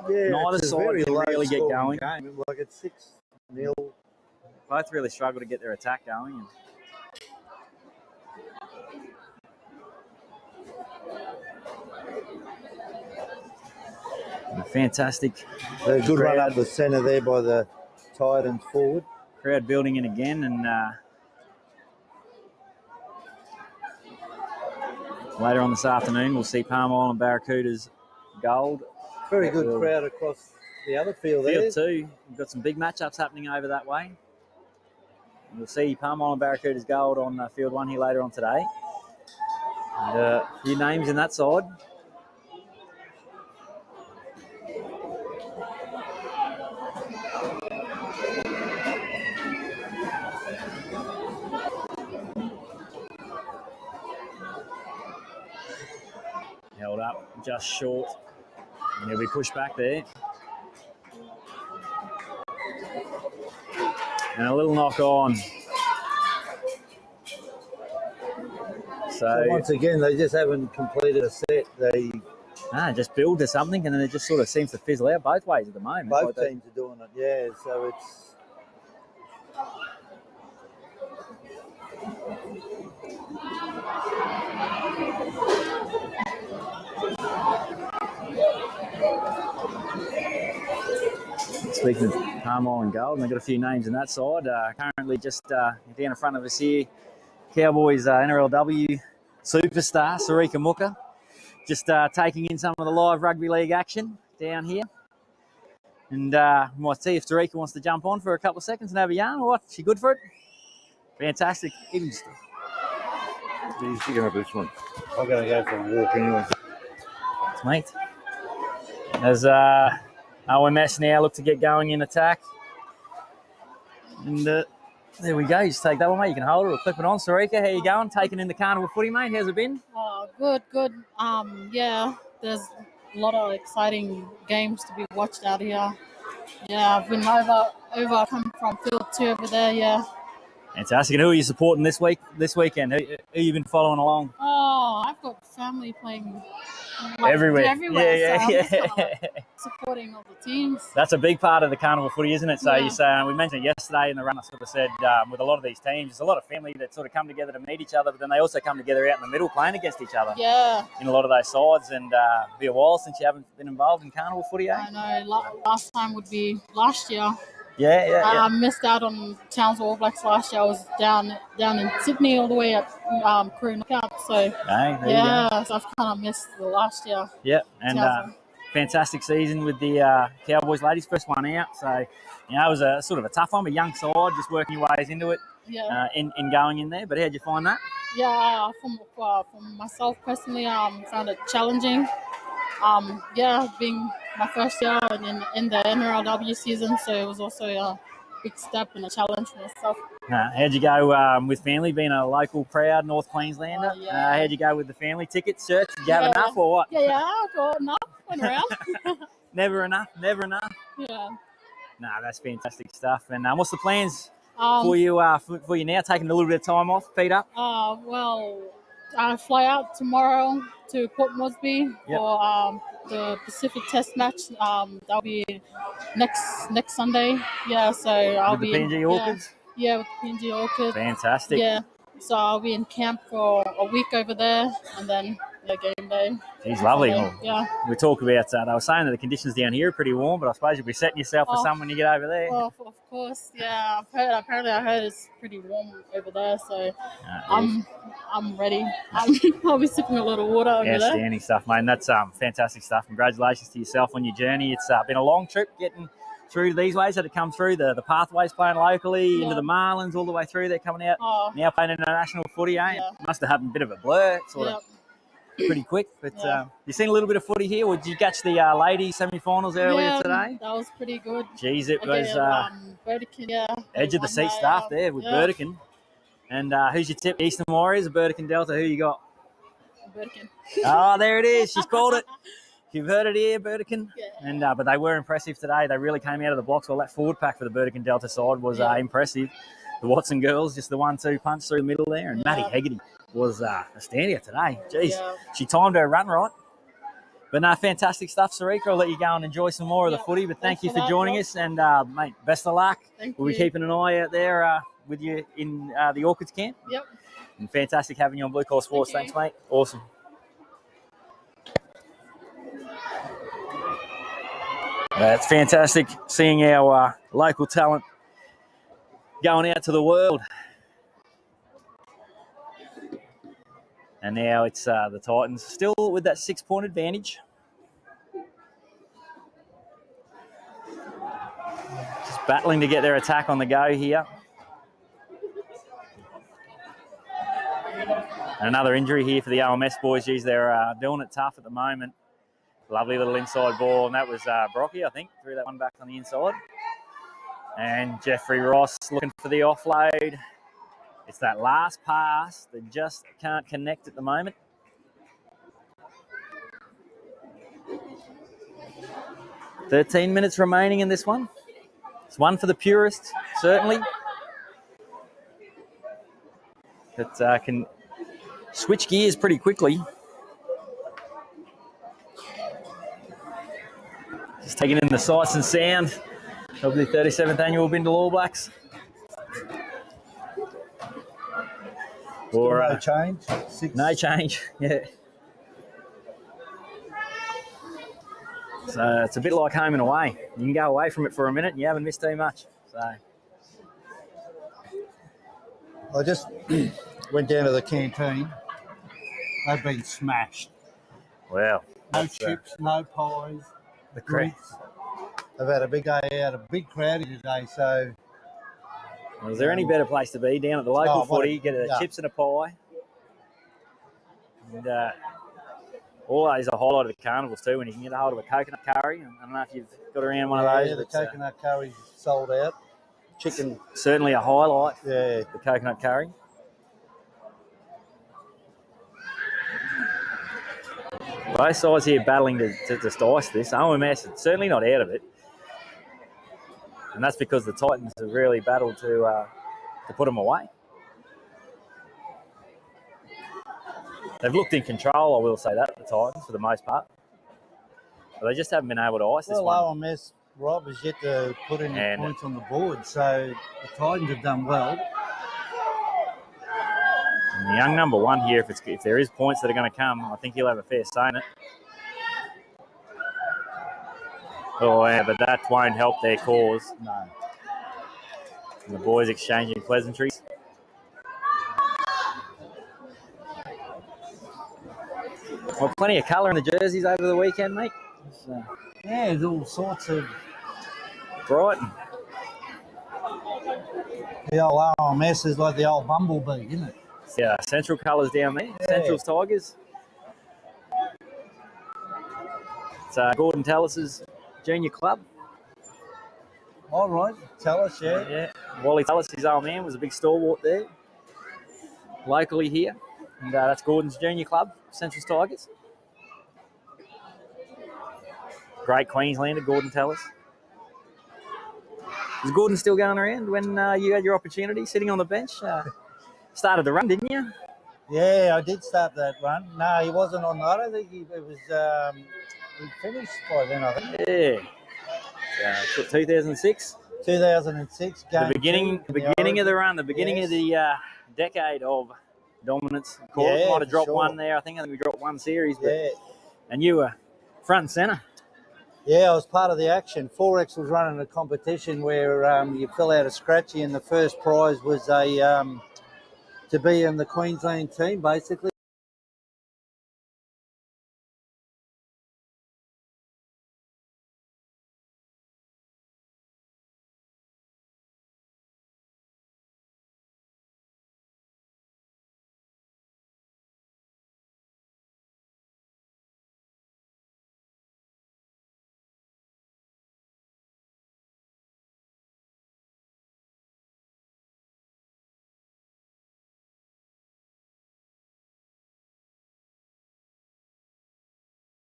Yeah, neither side can really get going. Game. Like it's 6-0. Both really struggle to get their attack going. And fantastic. Good run up the centre there by the Titans forward. Crowd building in again, and later on this afternoon, we'll see Palm Island Barracudas Gold. Very good crowd across the other field there. Field 2. We've got some big matchups happening over that way. And we'll see Palm Island Barracudas Gold on Field 1 here later on today. And, a few names in that side. Held up just short. And he'll be pushed back there. And a little knock on. So once again, they just haven't completed a set. They just build to something, and then it just sort of seems to fizzle out both ways at the moment. Both teams are doing it, yeah. So it's Speaking of Palm Island Gold, and they've got a few names in that side. Currently just down in front of us here, Cowboys NRLW superstar, Sarika Muka, just taking in some of the live rugby league action down here. And we might see if Sarika wants to jump on for a couple of seconds and have a yarn or what. She good for it? Fantastic. Even just... you can have this one. I'm going to go for a walk anyway. Mate. As O.M.S now look to get going in attack. And there we go. You just take that one, mate. You can hold it or clip it on. Sarika, how you going? Taking in the carnival footy, mate. How's it been? Oh, good. Yeah, there's a lot of exciting games to be watched out here. Yeah, I've been over come from field 2 over there, yeah. Fantastic. And who are you supporting this weekend? Who you been following along? Oh, I've got family playing everywhere. Yeah. Supporting all the teams. That's a big part of the carnival footy, isn't it? So Yeah. you say, we mentioned it yesterday in the run. I sort of said with a lot of these teams, there's a lot of family that sort of come together to meet each other, but then they also come together out in the middle playing against each other. Yeah. In a lot of those sides, and be a while since you haven't been involved in carnival footy, eh? I know. Last time would be last year. Yeah. I missed out on Townsville All Blacks last year. I was down in Sydney all the way at Crew Knockout. So So I've kind of missed the last year. Yeah, and fantastic season with the Cowboys ladies, first one out. So it was a sort of a tough one, a young side, just working your ways into it. Yeah. In going in there. But how'd you find that? Yeah, for myself personally, found it challenging. Being my first year in the NRLW season, so it was also a big step and a challenge for myself. How'd you go with family, being a local proud North Queenslander? How'd you go with the family tickets, shirts? Did you have enough or what? Yeah, I got enough. Went around. Never enough. Yeah. That's fantastic stuff. And what's the plans for you now? Taking a little bit of time off, feet up? I fly out tomorrow to Port Moresby for the Pacific Test match. That'll be next Sunday. Yeah, so I'll be with the PNG Orchids? Yeah, with the PNG Orchids. Fantastic. Yeah, so I'll be in camp for a week over there, and then game day. He's lovely. Yeah. We talk about they were saying that the conditions down here are pretty warm, but I suppose you'll be setting yourself for some when you get over there. Well, of course, yeah. I heard it's pretty warm over there, so I'm ready. I'll be sipping a lot of water over there. Outstanding stuff, mate. And that's fantastic stuff. Congratulations to yourself on your journey. It's been a long trip getting through these ways, had to come through the pathways, playing locally into the Marlins, all the way through there, coming out now playing international footy. Must have had a bit of a blur, sort of pretty quick. But you seen a little bit of footy here, or did you catch the ladies semi-finals earlier today? That was pretty good. Jeez, it was Burdekin, edge of the seat stuff there with Burdekin. And who's your tip? Eastern Warriors or Burdekin Delta? Who you got? Burdekin. Oh, there it is. She's called it. You've heard it here, Burdekin. Yeah. And but they were impressive today. They really came out of the blocks. Well, that forward pack for the Burdekin Delta side was impressive. The Watson girls, just the 1-2 punch through the middle there. And Maddie Hegarty was a standout today. Jeez, she timed her run right. But fantastic stuff, Sarika. I'll let you go and enjoy some more of the footy. But thank you for joining us. And, mate, best of luck. We'll be keeping an eye out there with you in the Orchids camp. Yep. And fantastic having you on Blue Collar Sports. Thanks, mate. Awesome. It's fantastic seeing our local talent going out to the world. And now it's the Titans still with that 6-point advantage. Just battling to get their attack on the go here. And another injury here for the O.M.S boys. Geez, they're doing it tough at the moment. Lovely little inside ball, and that was Brocky, I think, threw that one back on the inside. And Jeffrey Ross looking for the offload. It's that last pass that just can't connect at the moment. "13 minutes remaining in this one. It's one for the purists, certainly. That can switch gears pretty quickly. Just taking in the sights and sound of the 37th annual Bindal All Blacks. Or no change. No change, yeah. So it's a bit like home and away. You can go away from it for a minute and you haven't missed too much. So I just went down to the canteen. They've been smashed. well, No chips, no pies. the crowd. They've had a big day out, a big crowd today. So, Is there any better place to be? Down at the local footy, get a chips and a pie. And always a highlight of the carnivals too, when you can get a hold of a coconut curry. I don't know if you've got around one of those. Yeah, the coconut curry's sold out. Chicken. Certainly a highlight. Yeah. The coconut curry. Both sides here battling to just ice this. O.M.S. is certainly not out of it. And that's because the Titans have really battled to put them away. They've looked in control, I will say that, the Titans, for the most part. But they just haven't been able to ice this one. Well, O.M.S, Rob, has yet to put any points on the board, so the Titans have done well. And the young number one here, if there is points that are going to come, I think he'll have a fair say in it. Oh, yeah, but that won't help their cause. No. And the boys exchanging pleasantries. Well, plenty of colour in the jerseys over the weekend, mate. So, yeah, there's all sorts of... Brighton. The old O.M.S is like the old bumblebee, isn't it? Yeah, Central colours down there. Yeah. Central's Tigers. It's Gordon Tallis's junior club. All right, Tallis, yeah. Yeah, Wally Tallis, his old man, was a big stalwart there, locally here. And that's Gordon's junior club, Central's Tigers. Great Queenslander, Gordon Tallis. Is Gordon still going around when you had your opportunity, sitting on the bench? Started the run, didn't you? Yeah, I did start that run. No, he wasn't on. I don't think he finished by then, I think. Yeah. 2006? 2006. The beginning of the run, the beginning of the decade of dominance. Of course, Yeah, might have dropped sure. one there. I think we dropped one series. But, Yeah. And you were front and centre. Yeah, I was part of the action. 4X was running a competition where you fill out a scratchy, and the first prize was to be in the Queensland team, basically.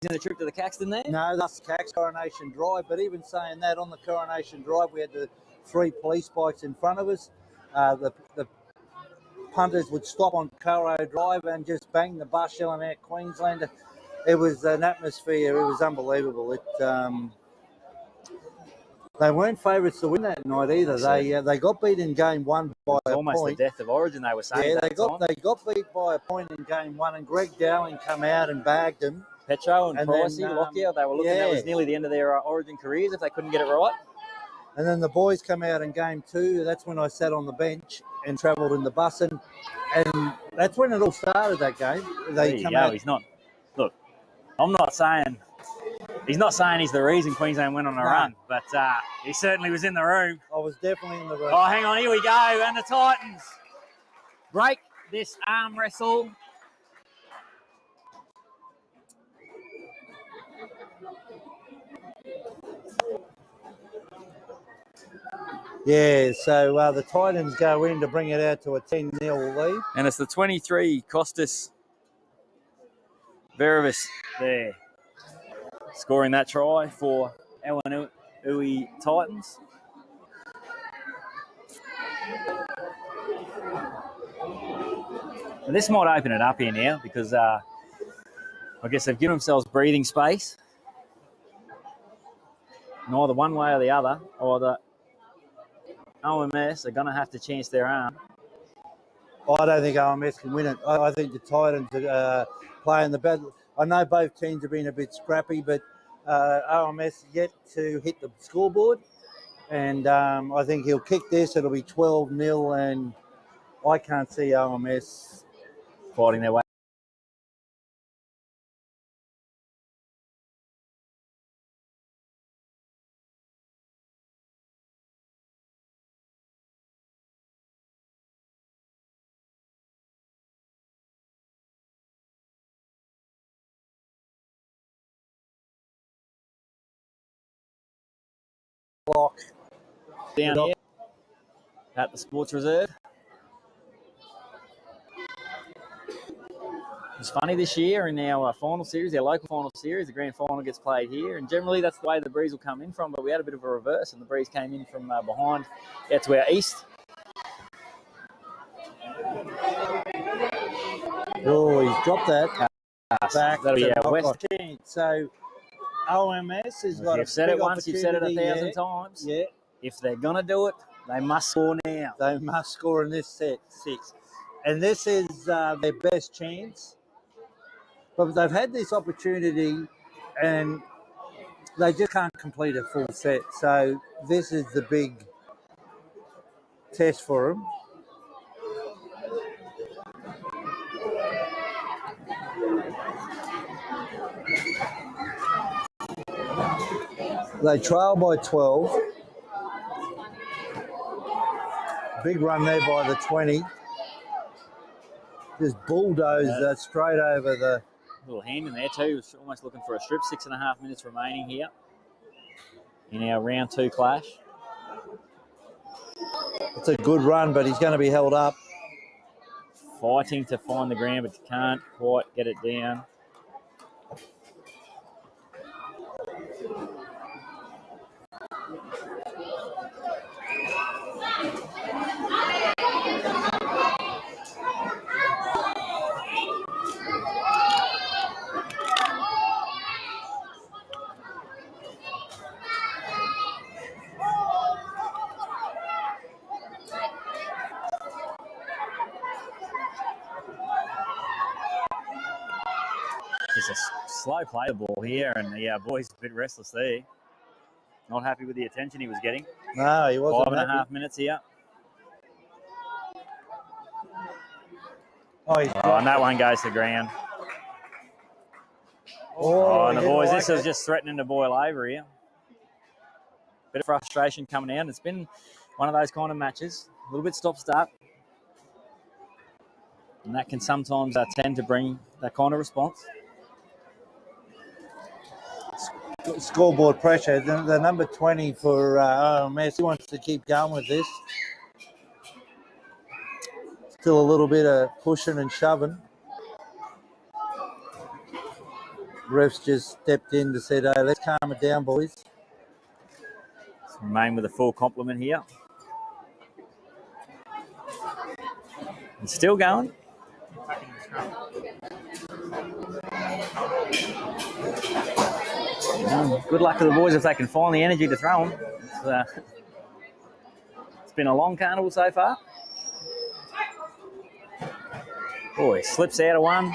In the trip to the Caxton there? No, that's Cax Coronation Drive. But even saying that, on the Coronation Drive, we had the 3 police bikes in front of us. The punters would stop on Coro Drive and just bang the bus yelling out Queenslander. It was an atmosphere. It was unbelievable. They weren't favourites to win that night either. They got beat in game 1 by a Almost point. the death of Origin, they were saying. Yeah, they got beat by a point in game 1, and Greg Dowling come out and bagged them. Petro and Pricey, then, Lockyer, they were looking. That was nearly the end of their Origin careers if they couldn't get it right. And then the boys come out in game 2. That's when I sat on the bench and travelled in the bus. And that's when it all started, that game. They come out. He's not. Look, I'm not saying. He's not saying he's the reason Queensland went on a run, but he certainly was in the room. I was definitely in the room. Oh, hang on. Here we go. And the Titans break this arm wrestle. Yeah, so the Titans go in to bring it out to a 10-0 lead. And it's the 23, Costas Verevis there, scoring that try for OUI Titans. And this might open it up here now because I guess they've given themselves breathing space. And either one way or the other, or the O.M.S are going to have to chance their arm. I don't think O.M.S can win it. I think the Titans are playing the battle. I know both teams have been a bit scrappy, but O.M.S yet to hit the scoreboard. And I think he'll kick this. It'll be 12-0, and I can't see O.M.S fighting their way. Block Down here at the Sports Reserve. It's funny this year in our final series, our local final series, the grand final gets played here, and generally that's the way the breeze will come in from, but we had a bit of a reverse, and the breeze came in from behind out to our east. Oh, he's dropped that. Back that'll be our west. So O.M.S has got You've said it once, you've said it 1,000 times. Yeah. If they're going to do it, they must score now. They must score in this set, 6. And this is their best chance. But they've had this opportunity and they just can't complete a full set. So this is the big test for them. They trail by 12. Big run there by the 20. Just bulldozed straight over the... Little hand in there too, almost looking for a strip. 6.5 minutes remaining here in our round 2 clash. It's a good run, but he's going to be held up. Fighting to find the ground, but can't quite get it down. Just a slow play ball here, and the boy's a bit restless there. Not happy with the attention he was getting. No, he wasn't. 5.5 minutes here. And that one goes to ground. And the boys, this is just threatening to boil over here. Bit of frustration coming out. It's been one of those kind of matches. A little bit stop-start. And that can sometimes tend to bring that kind of response. Scoreboard pressure. The number 20 for O.M.S, he wants to keep going with this. Still a little bit of pushing and shoving. Refs just stepped in to say, hey, let's calm it down, boys. Let's remain with a full complement here. And still going. Good luck to the boys if they can find the energy to throw them. It's been a long carnival so far. Boy, slips out of one.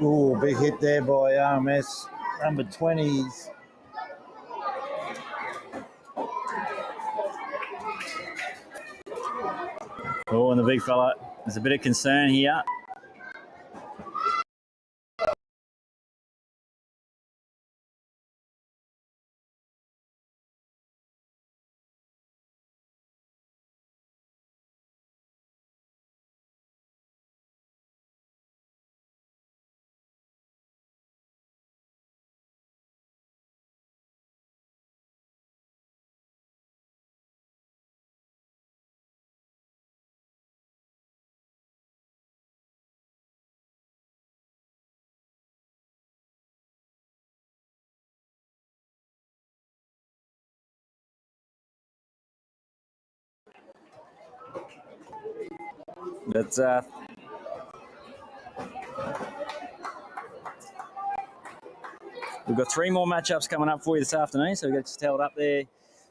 Ooh, big hit there by O.M.S. Number 20s. Oh, and the big fella, there's a bit of concern here. But we've got 3 more matchups coming up for you this afternoon, so we've got just held up there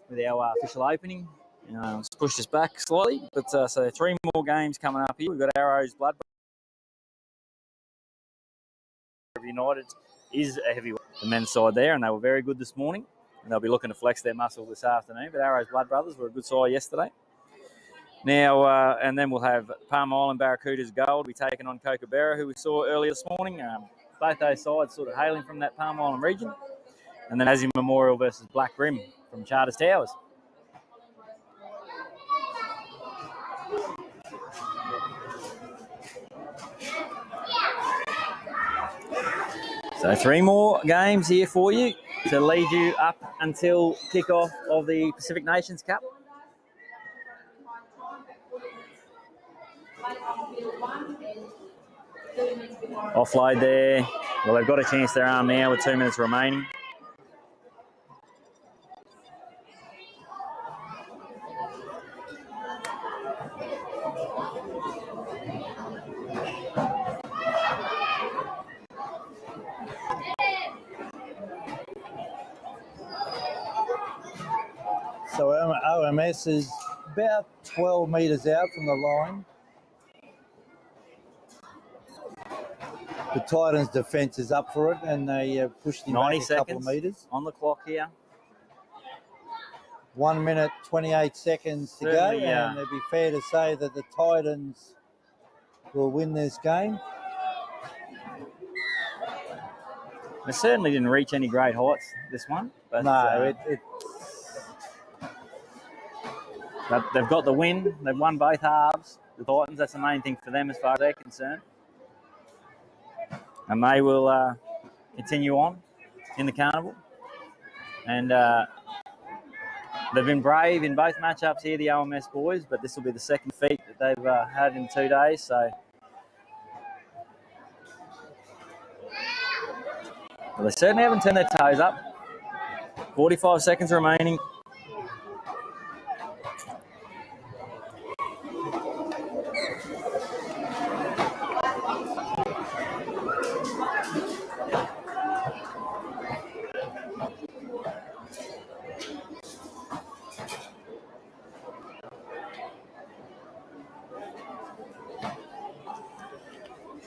with our official opening. It's pushed us back slightly, but so 3 more games coming up here. We've got Arrows, Blood United is a heavyweight, the men's side there, and they were very good this morning, and they'll be looking to flex their muscle this afternoon. But Arrows Blood Brothers were a good side yesterday. Now, and then we'll have Palm Island Barracudas Gold be taking on Kookaburra, who we saw earlier this morning. Both those sides sort of hailing from that Palm Island region. And then Tassie Memorial versus Black Rim from Charters Towers. So 3 more games here for you to lead you up until kickoff of the Pacific Nations Cup. Offload there. Well, they've got a chance their arm now with 2 minutes remaining. So O.M.S. is about 12 metres out from the line. The Titans' defence is up for it, and they pushed him back a couple of metres. On the clock here. 1 minute, 28 seconds to go, and it'd be fair to say that the Titans will win this game. They certainly didn't reach any great heights, this one. But, no, but they've got the win. They've won both halves. The Titans, that's the main thing for them as far as they're concerned. And they will continue on in the carnival. And they've been brave in both matchups here, the O.M.S boys, but this will be the second feat that they've had in 2 days. So well, they certainly haven't turned their toes up. 45 seconds remaining.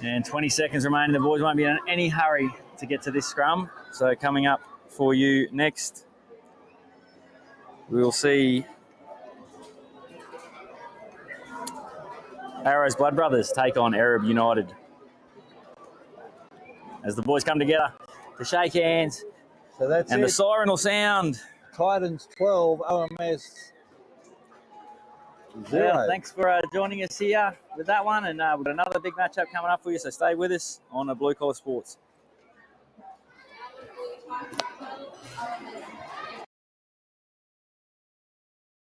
And 20 seconds remaining. The boys won't be in any hurry to get to this scrum. So coming up for you next, we will see Arrows Blood Brothers take on Arab United. As the boys come together to shake hands, so that's and the siren will sound. Titans 12, O.M.S 0. Yeah, thanks for joining us here with that one, and we've got another big matchup coming up for you, so stay with us on Blue Collar Sports.